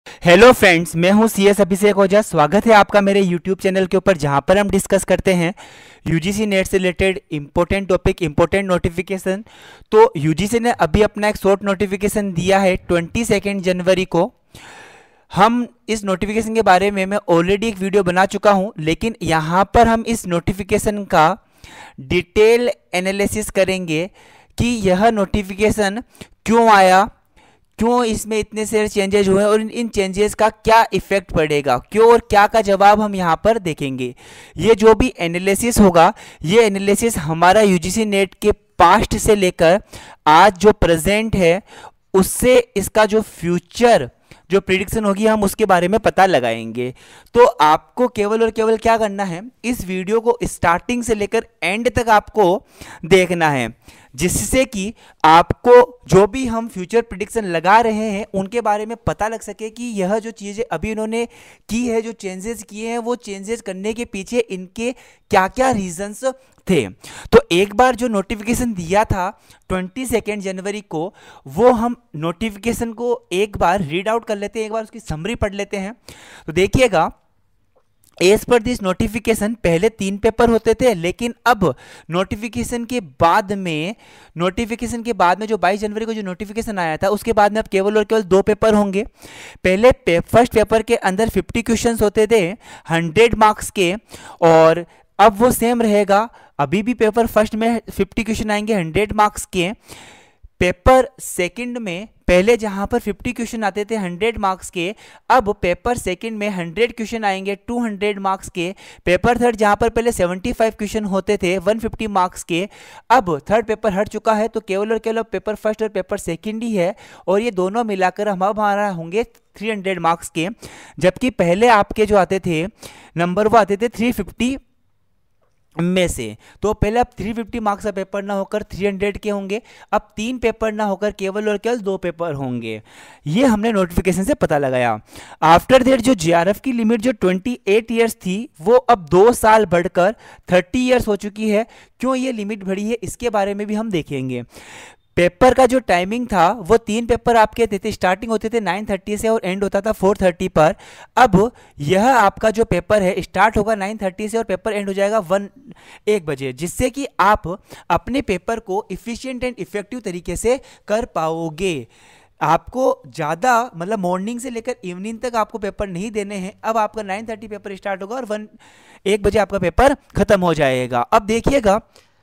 Hello friends, मैं हूं CS अभिषेक ओझा। स्वागत है आपका मेरे यूट्यूब चैनल के ऊपर, जहां पर हम डिस्कस करते हैं यूजीसी नेट से related important topic, important notification. तो यूजीसी ने अभी अपना एक शॉर्ट नोटिफिकेशन दिया है 22 जनवरी को। हम इस नोटिफिकेशन के बारे में मैं ऑलरेडी एक वीडियो बना चुका हूं, लेकिन यहां पर हम इस नोटिफिकेशन का डिटेल एनालिसिस करेंगे कि यह नोटिफिकेशन क्यों आया, क्यों इसमें इतने सारे चेंजेस हुए और इन चेंजेस का क्या इफेक्ट पड़ेगा, क्यों और क्या का जवाब हम यहाँ पर देखेंगे। ये जो भी एनालिसिस होगा, ये एनालिसिस हमारा यूजीसी नेट के पास्ट से लेकर आज जो प्रेजेंट है उससे इसका जो फ्यूचर जो प्रिडिक्शन होगी हम उसके बारे में पता लगाएंगे। तो आपको केवल और केवल क्या करना है, इस वीडियो को स्टार्टिंग से लेकर एंड तक आपको देखना है, जिससे कि आपको जो भी हम फ्यूचर प्रिडिक्शन लगा रहे हैं उनके बारे में पता लग सके कि यह जो चीज़ें अभी इन्होंने की है, जो चेंजेस किए हैं, वो चेंजेस करने के पीछे इनके क्या क्या रीजंस थे। तो एक बार जो नोटिफिकेशन दिया था 22 जनवरी को, वो हम नोटिफिकेशन को एक बार रीड आउट कर लेते हैं, एक बार उसकी समरी पढ़ लेते हैं। तो देखिएगा, एज पर दिस नोटिफिकेशन पहले 3 पेपर होते थे, लेकिन अब नोटिफिकेशन के बाद में जो 22 जनवरी को जो नोटिफिकेशन आया था उसके बाद में अब केवल और केवल 2 पेपर होंगे। पहले फर्स्ट पेपर के अंदर 50 क्वेश्चंस होते थे 100 मार्क्स के, और अब वो सेम रहेगा। अभी भी पेपर फर्स्ट में 50 क्वेश्चन आएंगे 100 मार्क्स के। पेपर सेकंड में पहले जहां पर 50 क्वेश्चन आते थे 100 मार्क्स के, अब पेपर सेकंड में 100 क्वेश्चन आएंगे 200 मार्क्स के। पेपर थर्ड जहां पर पहले 75 क्वेश्चन होते थे 150 मार्क्स के, अब थर्ड पेपर हट चुका है, तो केवल और केवल पेपर फर्स्ट और पेपर सेकंड ही है, और ये दोनों मिलाकर हम अब हमारा होंगे 300 मार्क्स के। जबकि पहले आपके जो आते थे नंबर, वो आते थे 350 में से। तो पहले अब 350 मार्क्स का पेपर ना होकर 300 के होंगे, अब 3 पेपर ना होकर केवल और केवल 2 पेपर होंगे। ये हमने नोटिफिकेशन से पता लगाया। आफ्टर दैट जो जेआरएफ की लिमिट जो 28 ईयर्स थी, वो अब 2 साल बढ़कर 30 ईयर्स हो चुकी है। क्यों ये लिमिट बढ़ी है, इसके बारे में भी हम देखेंगे। पेपर का जो टाइमिंग था वो 3 पेपर आपके थे, स्टार्टिंग होते थे 9:30 से और एंड होता था 4:30 पर। अब यह आपका जो पेपर है स्टार्ट होगा 9:30 से और पेपर एंड हो जाएगा 1 बजे, जिससे कि आप अपने पेपर को इफिशिएंट एंड इफेक्टिव तरीके से कर पाओगे। आपको ज़्यादा मतलब मॉर्निंग से लेकर इवनिंग तक आपको पेपर नहीं देने हैं। अब आपका 9:30 पेपर स्टार्ट होगा और 1 बजे आपका पेपर खत्म हो जाएगा। अब देखिएगा,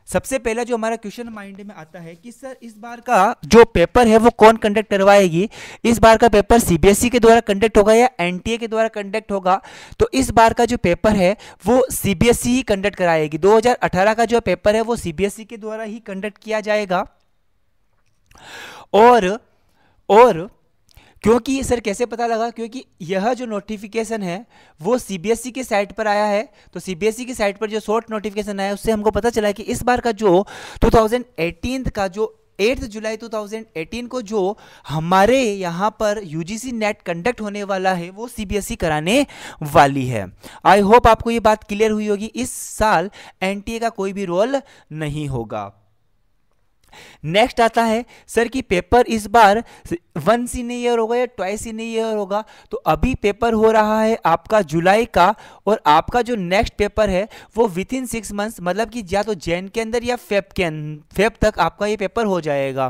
सबसे पहला जो हमारा क्वेश्चन माइंड में आता है कि सर इस बार का जो पेपर है वो कौन कंडक्ट करवाएगी। इस बार का पेपर सीबीएसई के द्वारा कंडक्ट होगा या एनटीए के द्वारा कंडक्ट होगा। तो इस बार का जो पेपर है वो सीबीएसई ही कंडक्ट कराएगी। 2018 का जो पेपर है वो सीबीएसई के द्वारा ही कंडक्ट किया जाएगा। और क्योंकि सर कैसे पता लगा, क्योंकि यह जो नोटिफिकेशन है वो सीबीएसई के साइट पर आया है। तो सीबीएसई की साइट पर जो शॉर्ट नोटिफिकेशन आया उससे हमको पता चला कि इस बार का जो 2018 का जो 8 जुलाई 2018 को जो हमारे यहाँ पर यूजीसी नेट कंडक्ट होने वाला है वो सीबीएसई कराने वाली है। आई होप आपको ये बात क्लियर हुई होगी। इस साल एनटीए का कोई भी रोल नहीं होगा। नेक्स्ट आता है सर कि पेपर इस बार 1 इन ईयर होगा या ट्वाइस इन ईयर होगा। तो अभी पेपर हो रहा है आपका जुलाई का, और आपका जो नेक्स्ट पेपर है वो विद इन 6 मंथ्स, मतलब कि या तो जैन के अंदर या फेब तक आपका ये पेपर हो जाएगा।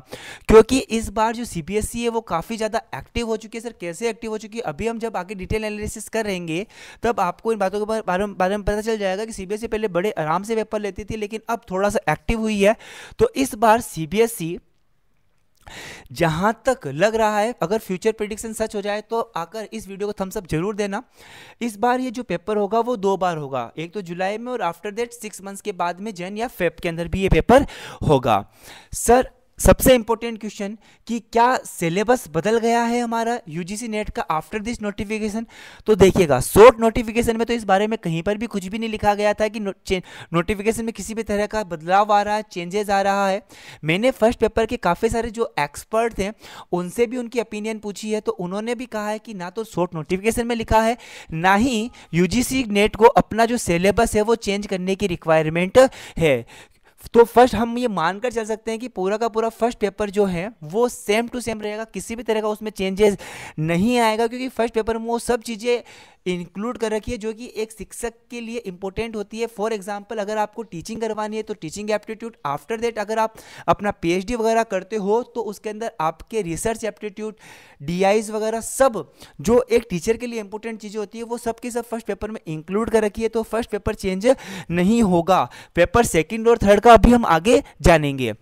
क्योंकि इस बार जो सीबीएसई है वो काफ़ी ज़्यादा एक्टिव हो चुकी है। सर कैसे एक्टिव हो चुकी है, अभी हम जब आगे डिटेल एनालिसिस करेंगे तब आपको इन बातों के बारे में पता चल जाएगा कि सीबीएसई पहले बड़े आराम से पेपर लेती थी, लेकिन अब थोड़ा सा एक्टिव हुई है। तो इस बार सीबीएसई जहां तक लग रहा है, अगर फ्यूचर प्रेडिक्शन सच हो जाए तो आकर इस वीडियो को थम्स अप जरूर देना। इस बार ये जो पेपर होगा वो 2 बार होगा, एक तो जुलाई में और आफ्टर दैट 6 मंथ्स के बाद में जैन या फेब के अंदर भी ये पेपर होगा। सर सबसे इंपॉर्टेंट क्वेश्चन कि क्या सिलेबस बदल गया है हमारा यूजीसी नेट का आफ्टर दिस नोटिफिकेशन। तो देखिएगा, शॉर्ट नोटिफिकेशन में तो इस बारे में कहीं पर भी कुछ भी नहीं लिखा गया था कि नोटिफिकेशन में किसी भी तरह का बदलाव आ रहा है, चेंजेस आ रहा है। मैंने फर्स्ट पेपर के काफ़ी सारे जो एक्सपर्ट थे उनसे भी उनकी ओपिनियन पूछी है, तो उन्होंने भी कहा है कि ना तो शॉर्ट नोटिफिकेशन में लिखा है, ना ही यूजीसी नेट को अपना जो सिलेबस है वो चेंज करने की रिक्वायरमेंट है। तो फर्स्ट हम ये मानकर चल सकते हैं कि पूरा का पूरा फर्स्ट पेपर जो है वो सेम टू सेम रहेगा, किसी भी तरह का उसमें चेंजेस नहीं आएगा, क्योंकि फर्स्ट पेपर में वो सब चीज़ें इंक्लूड कर रखी है जो कि एक शिक्षक के लिए इंपॉर्टेंट होती है। फॉर एग्जांपल अगर आपको टीचिंग करवानी है तो टीचिंग एप्टीट्यूड, आफ्टर दैट अगर आप अपना पीएचडी वगैरह करते हो तो उसके अंदर आपके रिसर्च एप्टीट्यूड, डीआईज वगैरह सब जो एक टीचर के लिए इंपॉर्टेंट चीज़ें होती है वो सब की सब फर्स्ट पेपर में इंक्लूड कर रखी है। तो फर्स्ट पेपर चेंज नहीं होगा। पेपर सेकेंड और थर्ड का अभी हम आगे जानेंगे।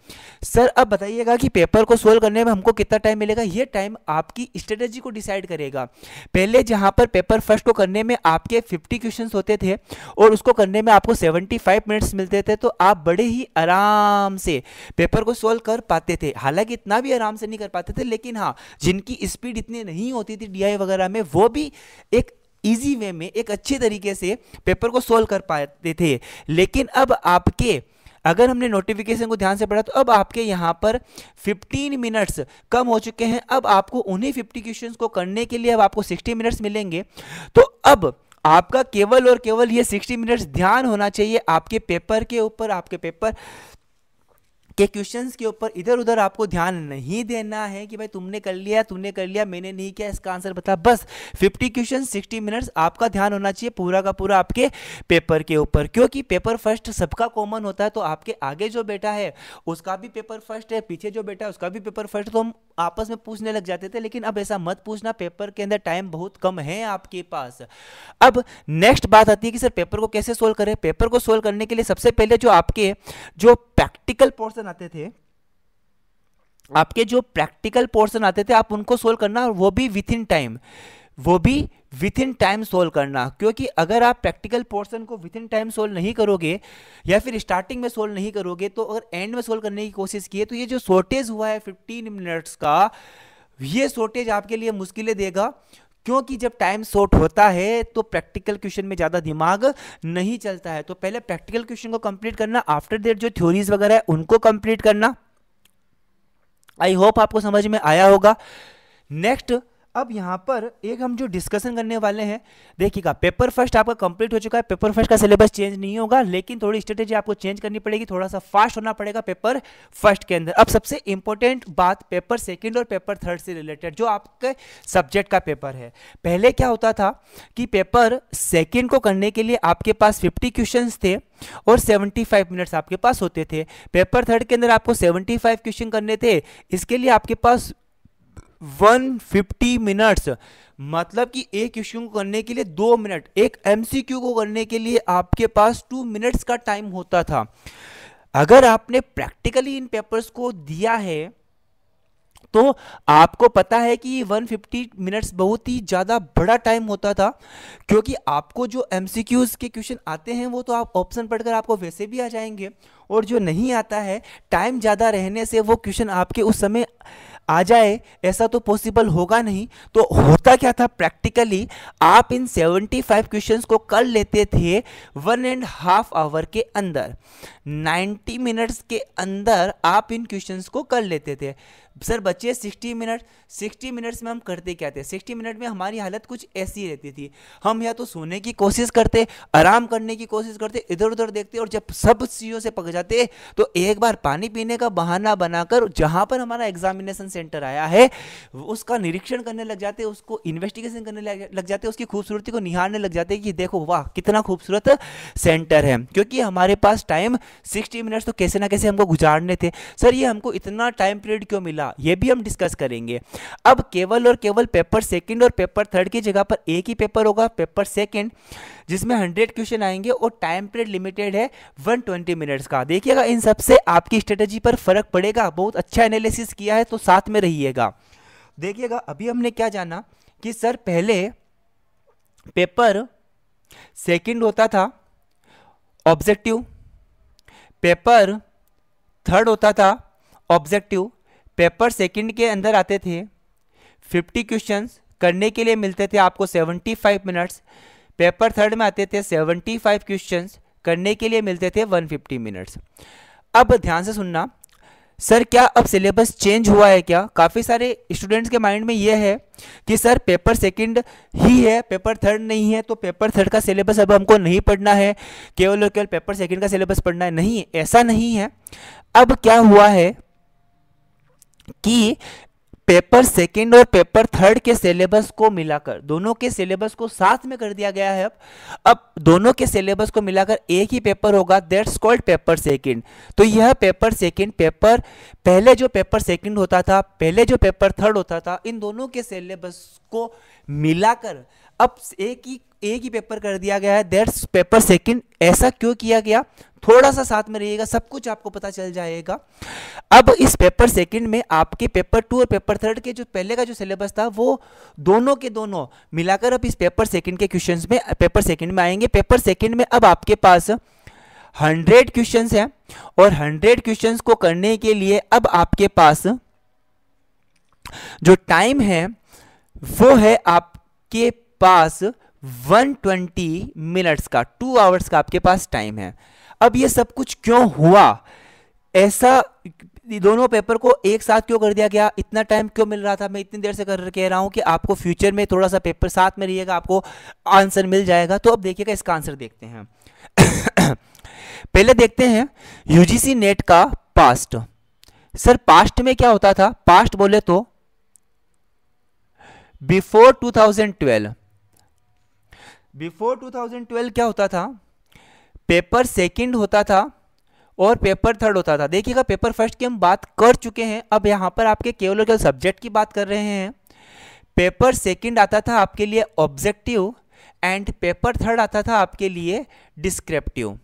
सर अब बताइएगा कि पेपर को सोल्व करने में हमको कितना टाइम मिलेगा। ये टाइम आपकी स्ट्रेटेजी को डिसाइड करेगा। पहले जहां पर पेपर फर्स्ट को करने में आपके 50 क्वेश्चंस होते थे और उसको करने में आपको 75 मिनट्स मिलते थे, तो आप बड़े ही आराम से पेपर को सोल्व कर पाते थे। हालांकि इतना भी आराम से नहीं कर पाते थे, लेकिन हाँ जिनकी स्पीड इतनी नहीं होती थी डीआई वगैरह में, वो भी एक इजी वे में एक अच्छे तरीके से पेपर को सोल्व कर पाते थे। लेकिन अब आपके, अगर हमने नोटिफिकेशन को ध्यान से पढ़ा तो अब आपके यहाँ पर 15 मिनट्स कम हो चुके हैं। अब आपको उन्हीं 50 क्वेश्चंस को करने के लिए अब आपको 60 मिनट्स मिलेंगे। तो अब आपका केवल और केवल ये 60 मिनट्स ध्यान होना चाहिए आपके पेपर के ऊपर, आपके पेपर के क्वेश्चंस के ऊपर। इधर उधर आपको ध्यान नहीं देना है कि भाई तुमने कर लिया, तूने कर लिया, मैंने नहीं किया, इसका आंसर बता। बस 50 क्वेश्चन 60 मिनट्स आपका ध्यान होना चाहिए पूरा का पूरा आपके पेपर के ऊपर, क्योंकि पेपर फर्स्ट सबका कॉमन होता है। तो आपके आगे जो बेटा है उसका भी पेपर फर्स्ट है, पीछे जो बेटा है उसका भी पेपर फर्स्ट। तो हम आपस में पूछने लग जाते थे, लेकिन अब ऐसा मत पूछना, पेपर के अंदर टाइम बहुत कम है आपके पास। अब नेक्स्ट बात आती है कि सर पेपर को कैसे सोल्व करें। पेपर को सोल्व करने के लिए सबसे पहले जो आपके जो प्रैक्टिकल पोर्शन आते थे, आपके जो प्रैक्टिकल पोर्शन आते थे आप उनको सोल्व करना, वो भी विथ इन टाइम, वो भी विथ इन टाइम सोल्व करना। क्योंकि अगर आप प्रैक्टिकल पोर्शन को विथ इन टाइम सोल्व नहीं करोगे या फिर स्टार्टिंग में सोल्व नहीं करोगे, तो अगर एंड में सोल्व करने की कोशिश की तो ये जो शॉर्टेज हुआ है 15 मिनट्स का, ये शॉर्टेज आपके लिए मुश्किलें देगा। क्योंकि जब टाइम शॉर्ट होता है तो प्रैक्टिकल क्वेश्चन में ज़्यादा दिमाग नहीं चलता है। तो पहले प्रैक्टिकल क्वेश्चन को कंप्लीट करना, आफ्टर दैट जो थ्योरीज वगैरह है उनको कंप्लीट करना। आई होप आपको समझ में आया होगा। नेक्स्ट अब यहाँ पर एक हम जो डिस्कशन करने वाले हैं, देखिएगा पेपर फर्स्ट आपका कंप्लीट हो चुका है। पेपर फर्स्ट का सिलेबस चेंज नहीं होगा, लेकिन थोड़ी स्ट्रेटेजी आपको चेंज करनी पड़ेगी, थोड़ा सा फास्ट होना पड़ेगा पेपर फर्स्ट के अंदर। अब सबसे इंपॉर्टेंट बात पेपर सेकंड और पेपर थर्ड से रिलेटेड, जो आपके सब्जेक्ट का पेपर है। पहले क्या होता था कि पेपर सेकेंड को करने के लिए आपके पास 50 क्वेश्चन थे और 75 मिनट्स आपके पास होते थे। पेपर थर्ड के अंदर आपको 75 क्वेश्चन करने थे, इसके लिए आपके पास 150 मिनट्स, मतलब कि एक क्वेश्चन को करने के लिए 2 मिनट, एक एमसीक्यू को करने के लिए आपके पास 2 मिनट्स का टाइम होता था। अगर आपने प्रैक्टिकली इन पेपर्स को दिया है तो आपको पता है कि 150 मिनट्स बहुत ही ज़्यादा बड़ा टाइम होता था, क्योंकि आपको जो एमसीक्यूज़ के क्वेश्चन आते हैं वो तो आप ऑप्शन पढ़कर आपको वैसे भी आ जाएंगे, और जो नहीं आता है टाइम ज़्यादा रहने से वो क्वेश्चन आपके उस समय आ जाए ऐसा तो पॉसिबल होगा नहीं। तो होता क्या था, प्रैक्टिकली आप इन 75 क्वेश्चंस को कर लेते थे 1.5 आवर के अंदर, 90 मिनट्स के अंदर आप इन क्वेश्चंस को कर लेते थे। सर बच्चे 60 मिनट, 60 मिनट्स में हम करते क्या थे, 60 मिनट में हमारी हालत कुछ ऐसी रहती थी, हम या तो सोने की कोशिश करते, आराम करने की कोशिश करते, इधर उधर देखते, और जब सब चीज़ों से पक जाते तो एक बार पानी पीने का बहाना बनाकर जहाँ पर हमारा एग्जामिनेशन सेंटर आया है उसका निरीक्षण करने लग जाते, उसको इन्वेस्टिगेशन करने लग जाते, उसकी खूबसूरती को निहारने लग जाते कि देखो वाह कितना खूबसूरत सेंटर है। क्योंकि हमारे पास टाइम 60 मिनट्स तो कैसे ना कैसे हमको गुजारने थे। सर ये हमको इतना टाइम पीरियड क्यों मिला, ये भी हम डिस्कस करेंगे। अब केवल और केवल पेपर सेकंड और पेपर थर्ड की जगह पर एक ही पेपर होगा, पेपर सेकंड, जिसमें 100 क्वेश्चन आएंगे और टाइम पीरियड लिमिटेड है 120 मिनट्स का। देखिएगा इन सबसे आपकी स्ट्रेटेजी पर फर्क पड़ेगा। बहुत अच्छा एनालिसिस किया है तो साथ में रहिएगा। देखिएगा अभी हमने क्या जाना कि सर पहले पेपर सेकंड होता था ऑब्जेक्टिव, पेपर थर्ड होता था ऑब्जेक्टिव। पेपर सेकंड के अंदर आते थे 50 क्वेश्चंस, करने के लिए मिलते थे आपको 75 मिनट्स। पेपर थर्ड में आते थे 75 क्वेश्चंस, करने के लिए मिलते थे 150 मिनट्स। अब ध्यान से सुनना, सर क्या अब सिलेबस चेंज हुआ है क्या? काफ़ी सारे स्टूडेंट्स के माइंड में ये है कि सर पेपर सेकंड ही है, पेपर थर्ड नहीं है, तो पेपर थर्ड का सिलेबस अब हमको नहीं पढ़ना है, केवल और केवल पेपर सेकंड का सिलेबस पढ़ना है। नहीं, ऐसा नहीं है। अब क्या हुआ है कि पेपर सेकंड और पेपर थर्ड के सिलेबस को मिलाकर, दोनों के सिलेबस को साथ में कर दिया गया है। अब दोनों के सिलेबस को मिलाकर एक ही पेपर होगा, दैट्स कॉल्ड पेपर सेकंड। तो यह पेपर सेकंड, पेपर पहले जो पेपर सेकंड होता था, पहले जो पेपर थर्ड होता था, इन दोनों के सिलेबस को मिलाकर अब एक ही पेपर कर दिया गया है, दैट्स पेपर सेकंड। ऐसा क्यों किया गया? थोड़ा सा साथ में रहिएगा, सब कुछ आपको पता चल जाएगा। अब इस पेपर सेकंड में आपके पेपर टू और पेपर थर्ड के जो पहले का जो सिलेबस था वो दोनों के दोनों मिलाकर अब इस पेपर सेकंड के क्वेश्चंस में पेपर सेकंड में आएंगे। पेपर सेकंड में अब आपके पास 100 क्वेश्चंस हैं और 100 क्वेश्चंस को करने के लिए अब आपके पास जो टाइम है वो है आपके पास 120 मिनट्स का, 2 आवर्स का आपके पास टाइम है। अब ये सब कुछ क्यों हुआ? ऐसा दोनों पेपर को एक साथ क्यों कर दिया गया? इतना टाइम क्यों मिल रहा था? मैं इतनी देर से कह रहा हूं कि आपको फ्यूचर में थोड़ा सा पेपर साथ में रहिएगा, आपको आंसर मिल जाएगा। तो अब देखिएगा, इसका आंसर देखते हैं। पहले देखते हैं यूजीसी नेट का पास्ट। सर पास्ट में क्या होता था? पास्ट बोले तो बिफोर 2012 क्या होता था? पेपर सेकंड होता था और पेपर थर्ड होता था। देखिएगा, पेपर फर्स्ट की हम बात कर चुके हैं, अब यहां पर आपके केवल और केवल सब्जेक्ट की बात कर रहे हैं। पेपर सेकंड आता था आपके लिए ऑब्जेक्टिव एंड पेपर थर्ड आता था आपके लिए डिस्क्रिप्टिव।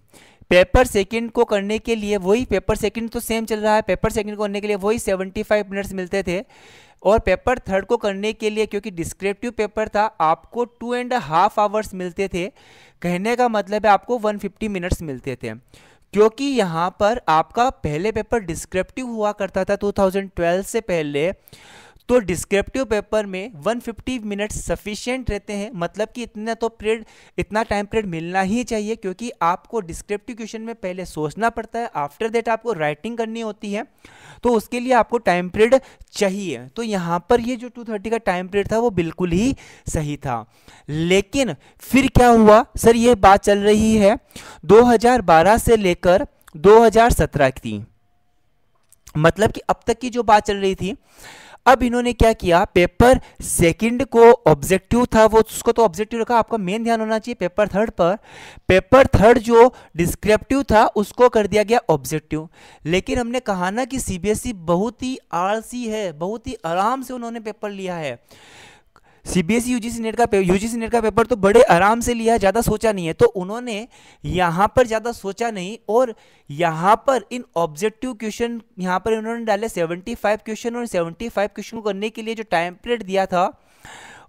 पेपर सेकंड को करने के लिए वही, पेपर सेकंड तो सेम चल रहा है, पेपर सेकंड को करने के लिए वही 75 मिनट्स मिलते थे, और पेपर थर्ड को करने के लिए क्योंकि डिस्क्रिप्टिव पेपर था आपको 2.5 आवर्स मिलते थे। कहने का मतलब है आपको 150 मिनट्स मिलते थे, क्योंकि यहाँ पर आपका पहले पेपर डिस्क्रिप्टिव हुआ करता था 2012 से पहले। तो डिस्क्रिप्टिव पेपर में 150 मिनट्स सफिशिएंट रहते हैं, मतलब कि इतना टाइम पीरियड मिलना ही चाहिए, क्योंकि आपको डिस्क्रिप्टिव क्वेश्चन में पहले सोचना पड़ता है, आफ्टर दैट आपको राइटिंग करनी होती है, तो उसके लिए आपको टाइम पीरियड चाहिए। तो यहाँ पर ये जो 230 का टाइम पीरियड था वो बिल्कुल ही सही था। लेकिन फिर क्या हुआ? सर ये बात चल रही है 2012 से लेकर 2017 की, मतलब कि अब तक की जो बात चल रही थी। अब इन्होंने क्या किया? पेपर सेकंड को ऑब्जेक्टिव था वो, उसको तो ऑब्जेक्टिव रखा, आपका मेन ध्यान होना चाहिए पेपर थर्ड पर। पेपर थर्ड जो डिस्क्रिप्टिव था उसको कर दिया गया ऑब्जेक्टिव। लेकिन हमने कहा ना कि सीबीएसई बहुत ही आलसी है, बहुत ही आराम से उन्होंने पेपर लिया है। सीबीएसई यूजीसी नेट का पेपर तो बड़े आराम से लिया है, ज़्यादा सोचा नहीं है। तो उन्होंने यहाँ पर ज़्यादा सोचा नहीं, और यहाँ पर इन ऑब्जेक्टिव क्वेश्चन यहाँ पर उन्होंने डाले 75 क्वेश्चन, और 75 क्वेश्चन को करने के लिए जो टाइम पीरियड दिया था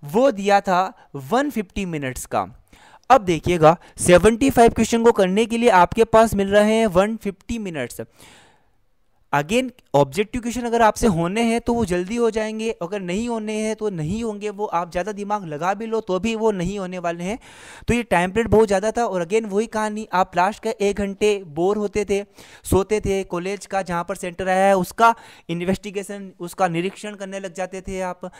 वो दिया था 150 मिनट्स का। अब देखिएगा, 75 क्वेश्चन को करने के लिए आपके पास मिल रहे हैं 150 मिनट्स। अगेन ऑब्जेक्टिव क्वेश्चन अगर आपसे होने हैं तो वो जल्दी हो जाएंगे, अगर नहीं होने हैं तो नहीं होंगे, वो आप ज़्यादा दिमाग लगा भी लो तो भी वो नहीं होने वाले हैं। तो ये टाइम पीरियड बहुत ज़्यादा था, और अगेन वही कहानी, आप लास्ट का 1 घंटे बोर होते थे, सोते थे, कॉलेज का जहाँ पर सेंटर आया है उसका इन्वेस्टिगेशन, उसका निरीक्षण करने लग जाते थे आप।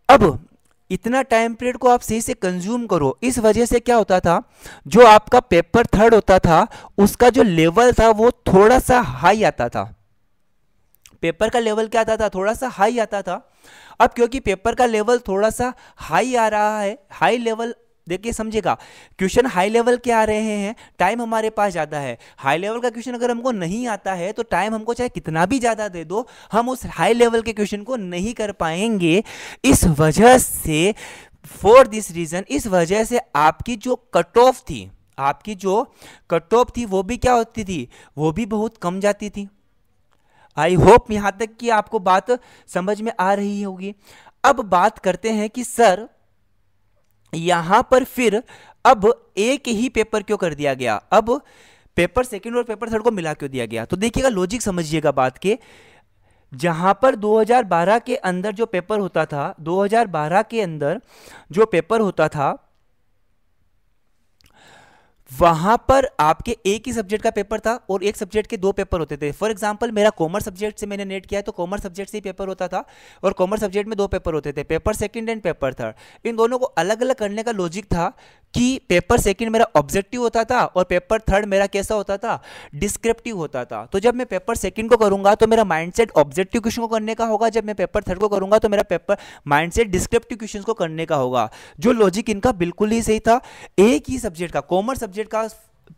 अब इतना टाइम पीरियड को आप सही से कंज्यूम करो, इस वजह से क्या होता था, जो आपका पेपर थर्ड होता था उसका जो लेवल था वो थोड़ा सा हाई आता था। पेपर का लेवल क्या आता था? थोड़ा सा हाई आता था। अब क्योंकि पेपर का लेवल थोड़ा सा हाई आ रहा है, हाई लेवल देखिए समझेगा, क्वेश्चन हाई लेवल के आ रहे हैं, टाइम हमारे पास ज़्यादा है। हाई लेवल का क्वेश्चन अगर हमको नहीं आता है तो टाइम हमको चाहे कितना भी ज़्यादा दे दो, हम उस हाई लेवल के क्वेश्चन को नहीं कर पाएंगे। इस वजह से, फॉर दिस रीज़न, इस वजह से आपकी जो कट ऑफ थी वो भी क्या होती थी? वो भी बहुत कम जाती थी। आई होप यहाँ तक कि आपको बात समझ में आ रही होगी। अब बात करते हैं कि सर यहां पर फिर अब एक ही पेपर क्यों कर दिया गया? अब पेपर सेकंड और पेपर थर्ड को मिला क्यों दिया गया? तो देखिएगा, लॉजिक समझिएगा बात के। जहां पर 2012 के अंदर जो पेपर होता था, 2012 के अंदर जो पेपर होता था वहां पर आपके एक ही सब्जेक्ट का पेपर था और एक सब्जेक्ट के 2 पेपर होते थे। फॉर एग्जांपल मेरा कॉमर्स सब्जेक्ट से मैंने नेट किया है तो कॉमर्स सब्जेक्ट से ही पेपर होता था और कॉमर्स सब्जेक्ट में 2 पेपर होते थे, paper second and paper third. इन दोनों को अलग अलग करने का लॉजिक था कि पेपर सेकंड मेरा ऑब्जेक्टिव होता था और पेपर थर्ड मेरा कैसा होता था, डिस्क्रिप्टिव होता था। तो जब मैं पेपर सेकंड को करूंगा तो मेरा माइंडसेट ऑब्जेक्टिव क्वेश्चन को करने का होगा, जब मैं पेपर थर्ड को करूंगा तो मेरा पेपर माइंडसेट डिस्क्रिप्टिव क्वेश्चन को करने का होगा। जो लॉजिक इनका बिल्कुल ही सही था। एक ही सब्जेक्ट का, कॉमर्स सब्जेक्ट का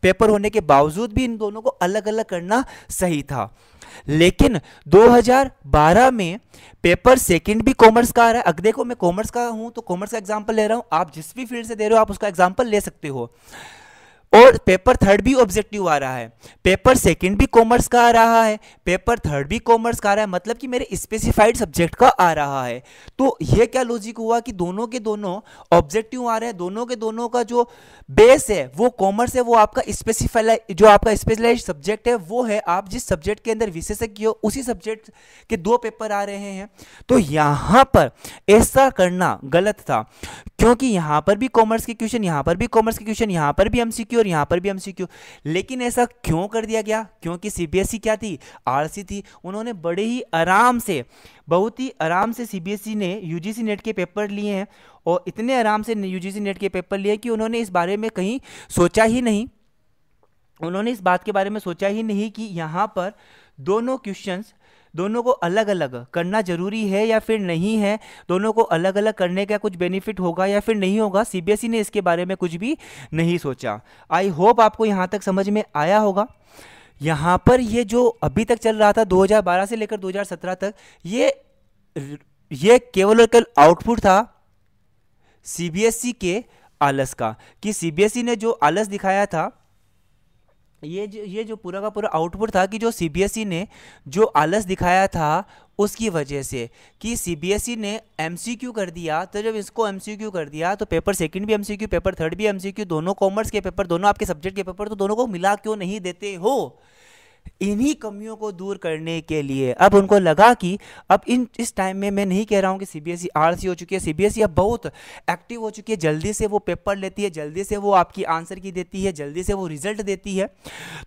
पेपर होने के बावजूद भी इन दोनों को अलग अलग करना सही था। लेकिन 2012 में पेपर सेकंड भी कॉमर्स का आ रहा है। अब देखो मैं कॉमर्स का हूं तो कॉमर्स का एग्जांपल ले रहा हूं, आप जिस भी फील्ड से दे रहे हो आप उसका एग्जांपल ले सकते हो। और पेपर थर्ड भी ऑब्जेक्टिव आ रहा है, पेपर सेकंड भी कॉमर्स का आ रहा है, पेपर थर्ड भी कॉमर्स का आ रहा है, मतलब कि मेरे स्पेसिफाइड सब्जेक्ट का आ रहा है। तो ये क्या लॉजिक हुआ कि दोनों के दोनों ऑब्जेक्टिव आ रहे हैं, दोनों के दोनों का जो बेस है वो कॉमर्स है, वो आपका स्पेसिफाइड जो आपका स्पेशलाइज्ड सब्जेक्ट है वो है, आप जिस सब्जेक्ट के अंदर विशेषज्ञ हो उसी सब्जेक्ट के 2 पेपर आ रहे हैं। तो यहां पर ऐसा करना गलत था, क्योंकि यहां पर भी कॉमर्स के क्वेश्चन, यहां पर भी कॉमर्स के क्वेश्चन, यहां पर भी एमसीक्यू और यहां पर भी एमसीक्यू। लेकिन ऐसा क्यों कर दिया गया? क्योंकि सीबीएसई क्या थी, आलसी थी। उन्होंने बड़े ही आराम से, बहुत ही आराम से सीबीएसई ने यूजीसी नेट के पेपर लिए हैं और इतने आराम से यूजीसी नेट के पेपर लिए कि उन्होंने इस बारे में कहीं सोचा ही नहीं। उन्होंने इस बात के बारे में सोचा ही नहीं कि यहाँ पर दोनों क्वेश्चंस, दोनों को अलग अलग करना जरूरी है या फिर नहीं है, दोनों को अलग अलग करने का कुछ बेनिफिट होगा या फिर नहीं होगा। सीबीएसई ने इसके बारे में कुछ भी नहीं सोचा। आई होप आपको यहाँ तक समझ में आया होगा। यहाँ पर ये जो अभी तक चल रहा था 2012 से लेकर 2017 तक, ये केवल और केवल आउटपुट था सीबीएसई के आलस का, कि सीबीएसई ने जो आलस दिखाया था, ये जो पूरा का पूरा आउटपुट था कि जो सीबीएसई ने जो आलस दिखाया था उसकी वजह से, कि सीबीएसई ने एमसीक्यू कर दिया। तो जब इसको एमसीक्यू कर दिया तो पेपर सेकंड भी एमसीक्यू, पेपर थर्ड भी एमसीक्यू, दोनों कॉमर्स के पेपर, दोनों आपके सब्जेक्ट के पेपर, तो दोनों को मिला क्यों नहीं देते हो? इन्हीं कमियों को दूर करने के लिए अब उनको लगा कि अब इस टाइम में, मैं नहीं कह रहा हूं कि सीबीएसई आलसी हो चुकी है, सीबीएसई अब बहुत एक्टिव हो चुकी है, जल्दी से वो पेपर लेती है, जल्दी से वो आपकी आंसर की देती है, जल्दी से वो रिजल्ट देती है।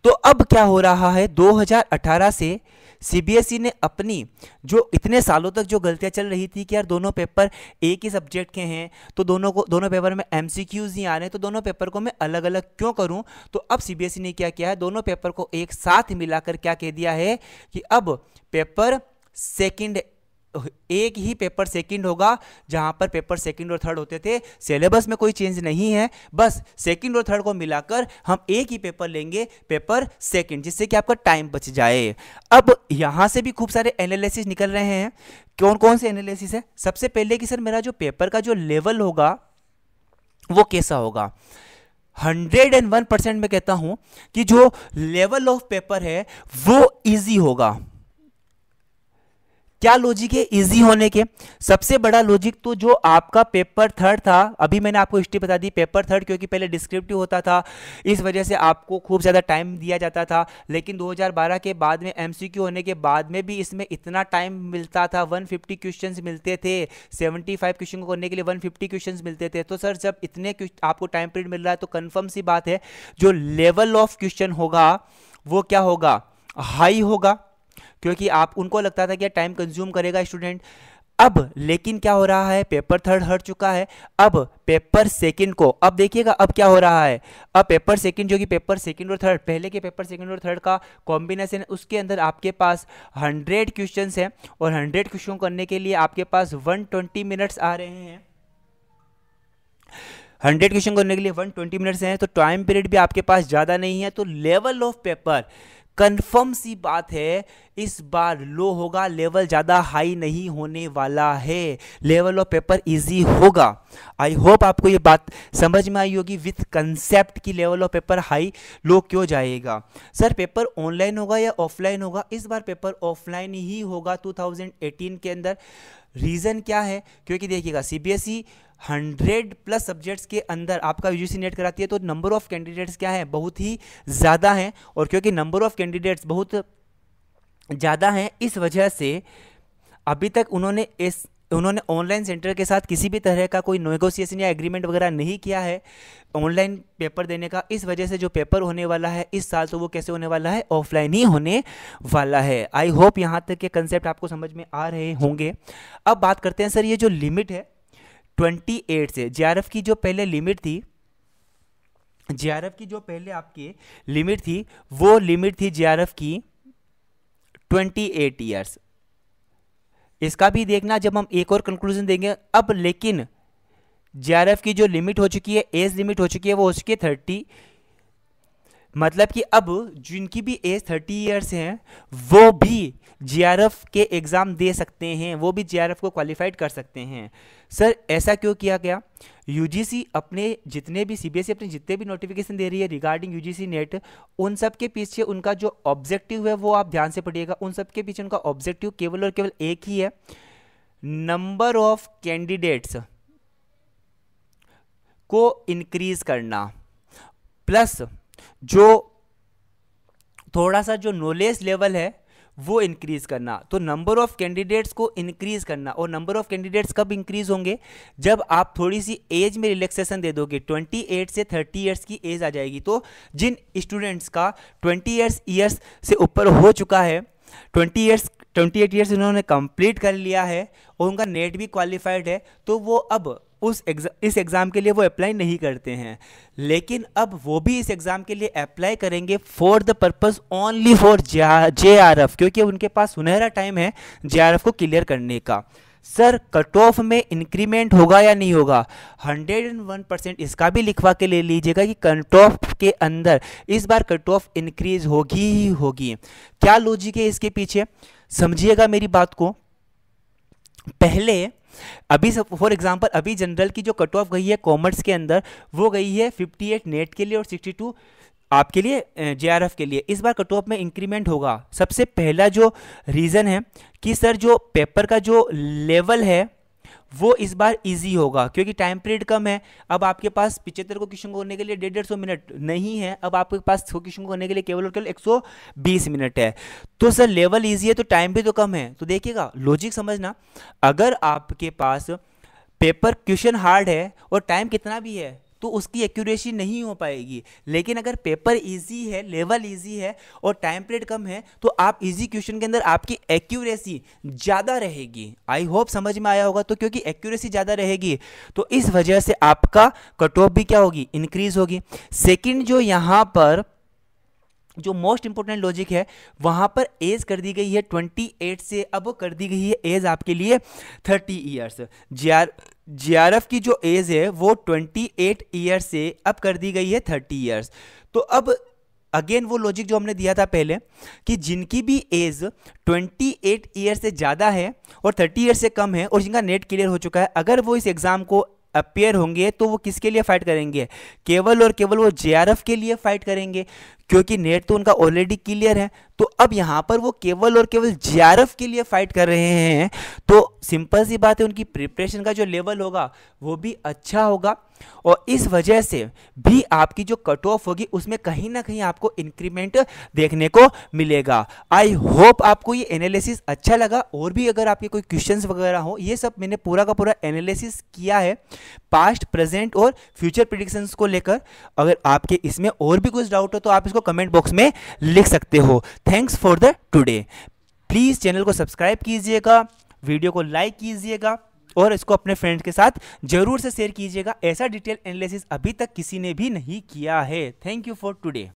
तो अब क्या हो रहा है, 2018 से सीबीएसई ने अपनी जो इतने सालों तक जो गलतियां चल रही थी कि यार दोनों पेपर एक ही सब्जेक्ट के हैं तो दोनों पेपर में एमसीक्यूज नहीं आ रहे हैं, तो दोनों पेपर को मैं अलग अलग क्यों करूं। तो अब सीबीएसई ने क्या किया है, दोनों पेपर को एक साथ मिलाकर क्या कह दिया है कि अब पेपर सेकंड, एक ही पेपर सेकंड होगा, जहां पर पेपर सेकंड और थर्ड होते थे। सिलेबस में कोई चेंज नहीं है, बस सेकंड और थर्ड को मिलाकर हम एक ही पेपर लेंगे, पेपर सेकंड, जिससे कि आपका टाइम बच जाए। अब यहां से भी खूब सारे एनालिसिस निकल रहे हैं। कौन कौन से एनालिसिस है? सबसे पहले कि सर मेरा जो पेपर का जो लेवल होगा वो कैसा होगा। 101% मैं कहता हूं कि जो लेवल ऑफ पेपर है वो इजी होगा। क्या लॉजिक है इजी होने के? सबसे बड़ा लॉजिक तो जो आपका पेपर थर्ड था, अभी मैंने आपको हिस्ट्री बता दी, पेपर थर्ड क्योंकि पहले डिस्क्रिप्टिव होता था, इस वजह से आपको खूब ज़्यादा टाइम दिया जाता था। लेकिन 2012 के बाद में एमसीक्यू होने के बाद में भी इसमें इतना टाइम मिलता था, 150 क्वेश्चंस मिलते थे, 75 क्वेश्चन को करने के लिए 150 क्वेश्चंस मिलते थे। तो सर जब इतने आपको टाइम पीरियड मिल रहा है तो कन्फर्म सी बात है जो लेवल ऑफ क्वेश्चन होगा वो क्या होगा, हाई होगा, क्योंकि आप उनको लगता था कि टाइम कंज्यूम करेगा स्टूडेंट। अब लेकिन क्या हो रहा है, पेपर थर्ड हट चुका है, अब पेपर सेकंड को, अब देखिएगा अब क्या हो रहा है, अब पेपर सेकंड जो कि पेपर सेकंड और थर्ड, पहले के पेपर सेकंड और थर्ड का कॉम्बिनेशन है, उसके अंदर आपके पास 100 क्वेश्चंस हैं और 100 क्वेश्चन करने के लिए आपके पास 120 मिनट्स आ रहे हैं। 100 क्वेश्चन करने के लिए 120 मिनट्स हैं, तो टाइम पीरियड भी आपके पास ज़्यादा नहीं है। तो लेवल ऑफ पेपर कंफर्म सी बात है इस बार लो होगा, लेवल ज़्यादा हाई नहीं होने वाला है, लेवल ऑफ पेपर इजी होगा। आई होप आपको ये बात समझ में आई होगी विथ कंसेप्ट की level of paper high low क्यों जाएगा। सर पेपर ऑनलाइन होगा या ऑफलाइन होगा? इस बार पेपर ऑफलाइन ही होगा 2018 के अंदर। रीज़न क्या है? क्योंकि देखिएगा सीबीएसई 100+ सब्जेक्ट्स के अंदर आपका यूजीसी नेट कराती है, तो नंबर ऑफ कैंडिडेट्स क्या है, बहुत ही ज़्यादा हैं, और क्योंकि नंबर ऑफ कैंडिडेट्स बहुत ज़्यादा हैं इस वजह से अभी तक उन्होंने उन्होंने ऑनलाइन सेंटर के साथ किसी भी तरह का कोई नेगोशिएशन या एग्रीमेंट वगैरह नहीं किया है ऑनलाइन पेपर देने का। इस वजह से जो पेपर होने वाला है इस साल, तो वो कैसे होने वाला है, ऑफलाइन ही होने वाला है। आई होप यहाँ तक के कंसेप्ट आपको समझ में आ रहे होंगे। अब बात करते हैं सर, ये जो लिमिट है 28 से, जेआरएफ की जो पहले लिमिट थी, जेआरएफ की जो पहले आपकी लिमिट थी, वो लिमिट थी जेआरएफ की 28 ईयर्स। इसका भी देखना जब हम एक और कंक्लूजन देंगे। अब लेकिन जेआरएफ की जो लिमिट हो चुकी है, एज लिमिट हो चुकी है, वो हो चुकी है 30। मतलब कि अब जिनकी भी एज 30 ईयर्स हैं वो भी जेआरएफ के एग्ज़ाम दे सकते हैं, वो भी जेआरएफ को क्वालिफाइड कर सकते हैं। सर ऐसा क्यों किया गया? यूजीसी अपने जितने भी सीबीएसई अपने जितने भी नोटिफिकेशन दे रही है रिगार्डिंग यूजीसी नेट, उन सब के पीछे उनका जो ऑब्जेक्टिव है वो आप ध्यान से पढ़िएगा। उन सब के पीछे उनका ऑब्जेक्टिव केवल और केवल एक ही है, नंबर ऑफ कैंडिडेट्स को इंक्रीज करना, प्लस जो थोड़ा सा जो नॉलेज लेवल है वो इंक्रीज करना। तो नंबर ऑफ कैंडिडेट्स को इंक्रीज करना, और नंबर ऑफ कैंडिडेट्स कब इंक्रीज होंगे? जब आप थोड़ी सी एज में रिलैक्सेशन दे दोगे। 28 से 30 ईयर्स की एज आ जाएगी, तो जिन स्टूडेंट्स का 20 ईयर्स से ऊपर हो चुका है, 28 ईयर्स उन्होंने कंप्लीट कर लिया है और उनका नेट भी क्वालिफाइड है, तो वो अब इस एग्ज़ाम के लिए वो अप्लाई नहीं करते हैं। लेकिन अब वो भी इस एग्ज़ाम के लिए अप्लाई करेंगे for the purpose only for JRF, क्योंकि उनके पास सुनहरा टाइम है जेआरएफ को क्लियर करने का। सर कट ऑफ में इंक्रीमेंट होगा या नहीं होगा? 101% इसका भी लिखवा के ले लीजिएगा कि कट ऑफ के अंदर इस बार कट ऑफ इंक्रीज होगी ही होगी। क्या लॉजिक है इसके पीछे, समझिएगा मेरी बात को। पहले अभी फॉर एग्जांपल अभी जनरल की जो कट ऑफ गई है कॉमर्स के अंदर, वो गई है 58 नेट के लिए और 62 आपके लिए जेआरएफ के लिए। इस बार कट ऑफ में इंक्रीमेंट होगा। सबसे पहला जो रीज़न है कि सर जो पेपर का जो लेवल है वो इस बार इजी होगा, क्योंकि टाइम पीरियड कम है। अब आपके पास 75 को क्वेश्चन को करने के लिए 150 मिनट नहीं है, अब आपके पास 100 क्वेश्चन को करने के लिए केवल और केवल 120 मिनट है। तो सर लेवल इजी है तो टाइम भी तो कम है। तो देखिएगा लॉजिक समझना, अगर आपके पास पेपर क्वेश्चन हार्ड है और टाइम कितना भी है तो उसकी एक्यूरेसी नहीं हो पाएगी। लेकिन अगर पेपर इजी है, लेवल इजी है और टाइम पीरियड कम है, तो आप इजी क्वेश्चन के अंदर आपकी एक्यूरेसी ज़्यादा रहेगी। आई होप समझ में आया होगा। तो क्योंकि एक्यूरेसी ज़्यादा रहेगी तो इस वजह से आपका कट ऑफ भी क्या होगी, इंक्रीज होगी। सेकंड जो यहाँ पर जो मोस्ट इंपोर्टेंट लॉजिक है, वहां पर एज कर दी गई है 28 से, अब कर दी गई है एज आपके लिए 30 ईयर्स। जेआरएफ की जो एज है वो 28 ईयर्स से अब कर दी गई है 30 ईयर्स। तो अब अगेन वो लॉजिक जो हमने दिया था पहले कि जिनकी भी एज 28 ईयर्स से ज़्यादा है और 30 ईयर्स से कम है और जिनका नेट क्लियर हो चुका है, अगर वो इस एग्ज़ाम को अपियर होंगे तो वो किसके लिए फाइट करेंगे? केवल और केवल वो जेआरएफ के लिए फाइट करेंगे, क्योंकि नेट तो उनका ऑलरेडी क्लियर है। तो अब यहाँ पर वो केवल और केवल जेआरएफ के लिए फाइट कर रहे हैं। तो सिंपल सी बात है, उनकी प्रिपरेशन का जो लेवल होगा वो भी अच्छा होगा और इस वजह से भी आपकी जो कट ऑफ होगी उसमें कहीं ना कहीं आपको इंक्रीमेंट देखने को मिलेगा। आई होप आपको ये एनालिसिस अच्छा लगा। और भी अगर आपके कोई क्वेश्चंस वगैरह हो, ये सब मैंने पूरा का पूरा एनालिसिस किया है पास्ट, प्रेजेंट और फ्यूचर प्रेडिक्शंस को लेकर। अगर आपके इसमें और भी कुछ डाउट हो तो आप इसको कमेंट बॉक्स में लिख सकते हो। Thanks for the today. Please channel को सब्सक्राइब कीजिएगा, वीडियो को लाइक कीजिएगा और इसको अपने फ्रेंड्स के साथ जरूर से शेयर कीजिएगा। ऐसा डिटेल एनालिसिस अभी तक किसी ने भी नहीं किया है। Thank you for today.